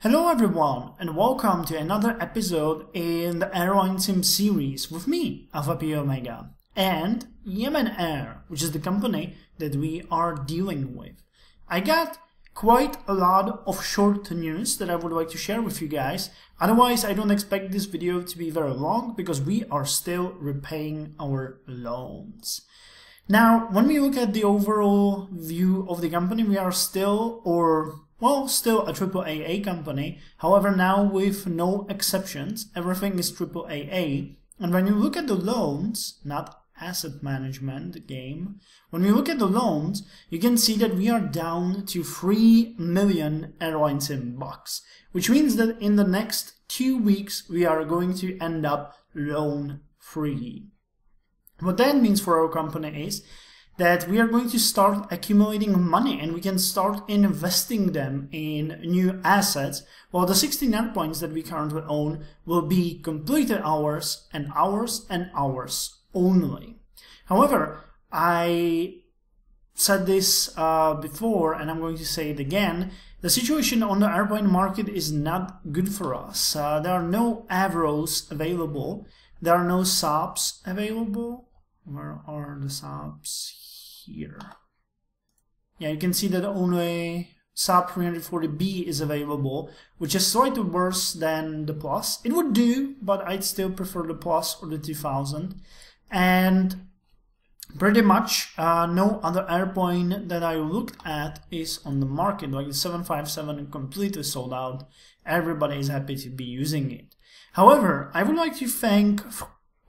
Hello everyone, and welcome to another episode in the Airlinesim series with me, Alfapiomega, and Yemen Air, which is the company that we are dealing with. I got quite a lot of short news that I would like to share with you guys. Otherwise, I don't expect this video to be very long because we are still repaying our loans. Now, when we look at the overall view of the company, we are still a AAA company. However, now with no exceptions, everything is AAA. And when you look at the loans, not asset management game, when we look at the loans, you can see that we are down to 3 million Airlinesim bucks, which means that in the next 2 weeks, we are going to end up loan free. What that means for our company is that we are going to start accumulating money and we can start investing them in new assets, while the 16 airplanes that we currently own will be completely ours and ours and ours only. However, I said this before and I'm going to say it again, the situation on the airplane market is not good for us. There are no Avros available, there are no SAPPHs available. Where are the SAPPHs? Here. Yeah, you can see that only SAP 340B is available, which is slightly worse than the Plus. It would do, but I'd still prefer the Plus or the 2000. And pretty much no other airplane that I looked at is on the market. Like the 757 completely sold out. Everybody is happy to be using it. However, I would like to thank,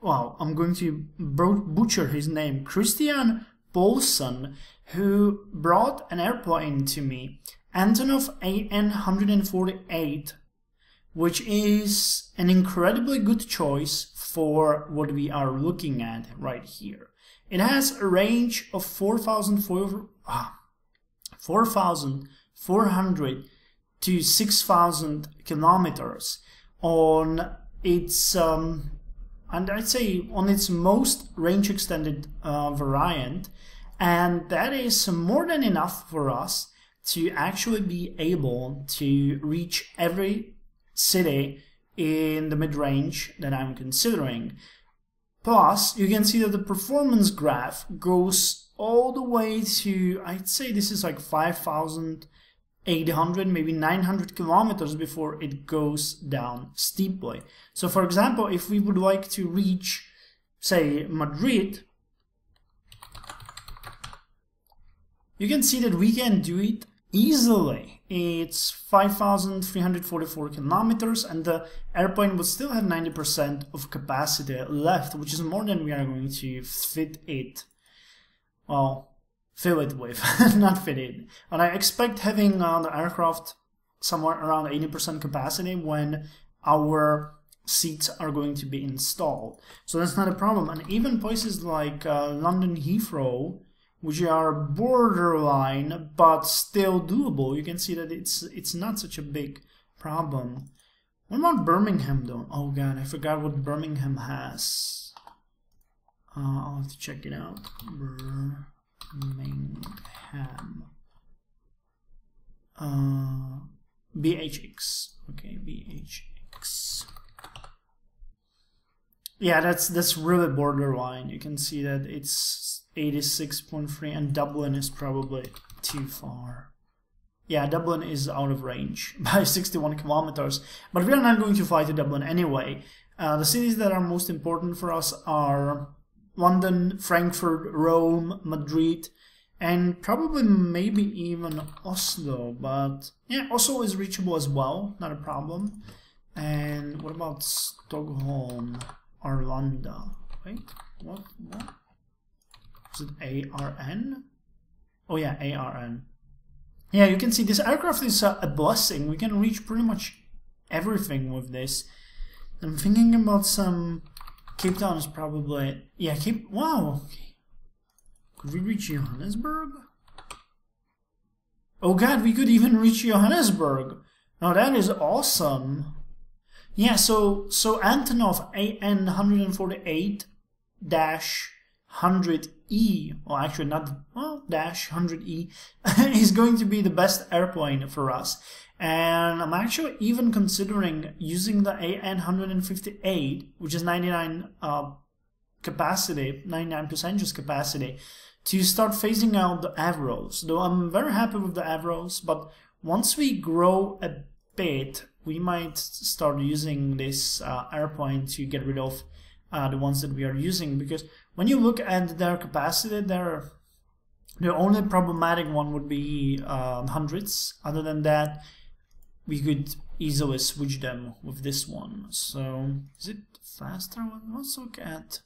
well, I'm going to butcher his name, Christian Palsson, who brought an airplane to me, Antonov AN-148, which is an incredibly good choice for what we are looking at right here. It has a range of 4,400 to 6,000 kilometers on its and I'd say on its most range extended variant, and that is more than enough for us to actually be able to reach every city in the mid-range that I'm considering. Plus, you can see that the performance graph goes all the way to, I'd say this is like 5,800, maybe 900 kilometers before it goes down steeply. So for example, if we would like to reach, say, Madrid, you can see that we can do it easily. It's 5,344 kilometers and the airplane would still have 90% of capacity left, which is more than we are going to fit it. Well, fill it with, not fit it. And I expect having the aircraft somewhere around 80% capacity when our seats are going to be installed. So that's not a problem. And even places like London Heathrow, which are borderline but still doable, you can see that it's not such a big problem. What about Birmingham though? Oh god, I forgot what Birmingham has. I'll have to check it out. Birmingham. BHX. Okay, BHX. Yeah, that's really borderline. You can see that it's 86.3 and Dublin is probably too far. Yeah, Dublin is out of range by 61 kilometers, but we are not going to fly to Dublin anyway. The cities that are most important for us are London, Frankfurt, Rome, Madrid, and probably maybe even Oslo, but yeah, Oslo is reachable as well, not a problem. And what about Stockholm, Arlanda? Wait, what? Is it ARN? Oh yeah, ARN. Yeah, you can see this aircraft is a blessing. We can reach pretty much everything with this. I'm thinking about some... Cape Town is probably... Yeah, wow. Okay. Could we reach Johannesburg? Oh god, we could even reach Johannesburg. Now that is awesome. Yeah, so Antonov AN-148-100 100E, or actually not, well, dash 100E, is going to be the best airplane for us. And I'm actually even considering using the AN158, which is 99 capacity, 99 passengers capacity, to start phasing out the Avros. Though I'm very happy with the Avros, but once we grow a bit, we might start using this airplane to get rid of the ones that we are using, because when you look at their capacity, the only problematic one would be hundreds. Other than that, we could easily switch them with this one. So is it faster? Let's look at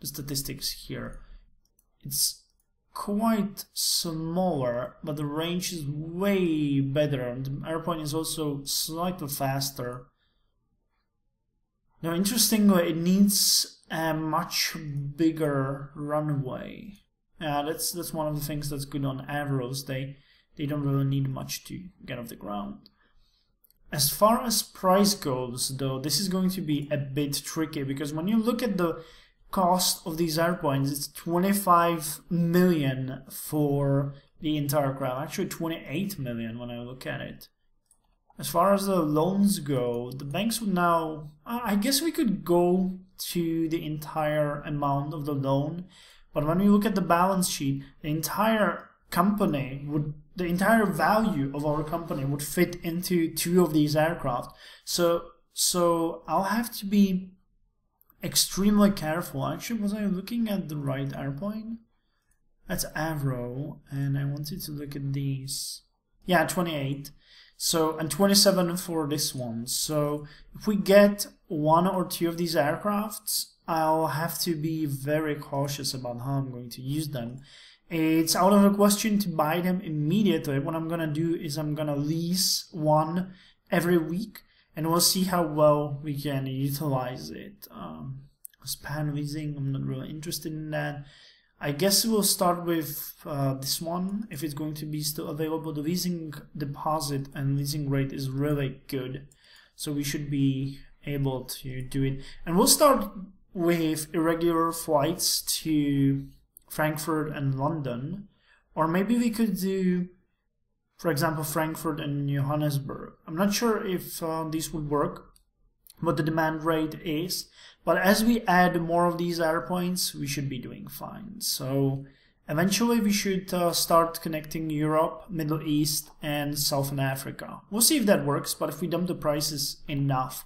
the statistics here. It's quite smaller, but the range is way better. The airplane is also slightly faster. Now, interestingly, it needs a much bigger runway. That's one of the things that's good on Avros. They don't really need much to get off the ground. As far as price goes, though, this is going to be a bit tricky, because when you look at the cost of these airplanes, it's 25 million for the entire crowd. Actually 28 million when I look at it. As far as the loans go, the banks would now, I guess we could go to the entire amount of the loan, but when we look at the balance sheet, the entire value of our company would fit into 2 of these aircraft. So I'll have to be extremely careful. Actually, was I looking at the right airplane? That's Avro, and I wanted to look at these. Yeah, 28. So, and 27 for this one. So if we get 1 or 2 of these aircrafts, I'll have to be very cautious about how I'm going to use them. It's out of the question to buy them immediately. What I'm gonna do is I'm gonna lease one every week, and we'll see how well we can utilize it. Span leasing, I'm not really interested in that. I guess we'll start with this one, if it's going to be still available. The leasing deposit and leasing rate is really good, so we should be able to do it. And we'll start with irregular flights to Frankfurt and London, or maybe we could do, for example, Frankfurt and Johannesburg. I'm not sure if these would work, what the demand rate is, but as we add more of these airplanes, we should be doing fine. So eventually we should start connecting Europe, Middle East, and Southern Africa. We'll see if that works, but if we dump the prices enough,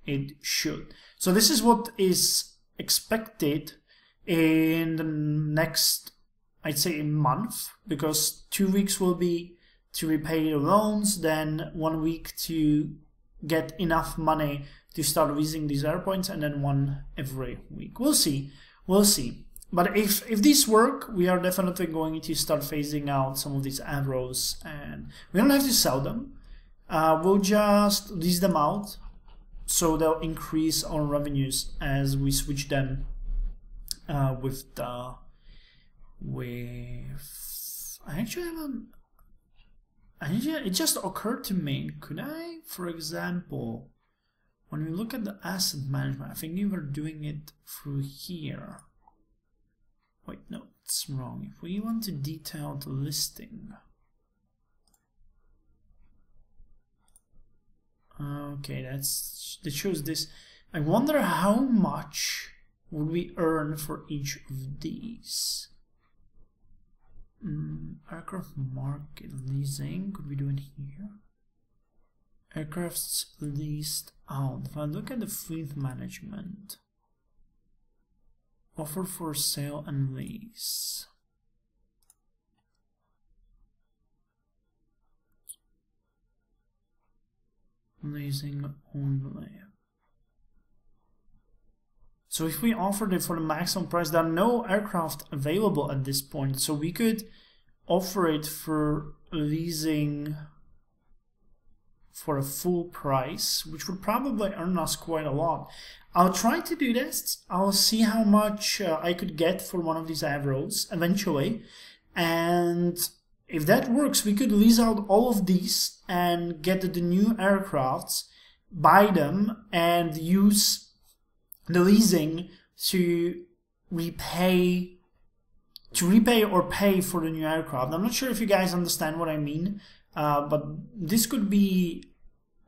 it should. So this is what is expected in the next, I'd say, a month, because 2 weeks will be to repay the loans, then 1 week to get enough money to start leasing these airplanes, and then 1 every week. We'll see. But if these work, we are definitely going to start phasing out some of these Avros, and we don't have to sell them. We'll just lease them out, so they'll increase our revenues as we switch them it just occurred to me, could I, for example, when we look at the asset management, I think we were doing it through here. Wait, no, it's wrong. If we want to detail the listing. Okay, that shows this. I wonder how much would we earn for each of these? Aircraft market leasing, could we do it here? Aircrafts leased out. If I look at the fleet management, offer for sale and lease. Leasing only. So if we offered it for the maximum price, there are no aircraft available at this point, so we could offer it for leasing for a full price, which would probably earn us quite a lot. I'll try to do this. I'll see how much I could get for one of these Avros eventually, and if that works, we could lease out all of these and get the new aircrafts, buy them, and use the leasing to repay repay or pay for the new aircraft. I'm not sure if you guys understand what I mean, but this could be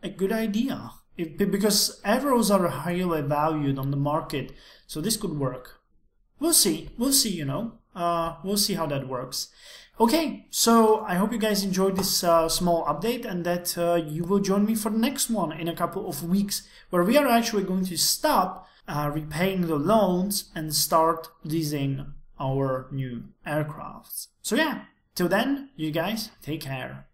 a good idea because arrows are highly valued on the market, so this could work. We'll see, you know. We'll see how that works. Okay, so I hope you guys enjoyed this small update, and that you will join me for the next one in a couple of weeks, where we are actually going to stop repaying the loans and start leasing our new aircrafts. So yeah, till then, you guys take care.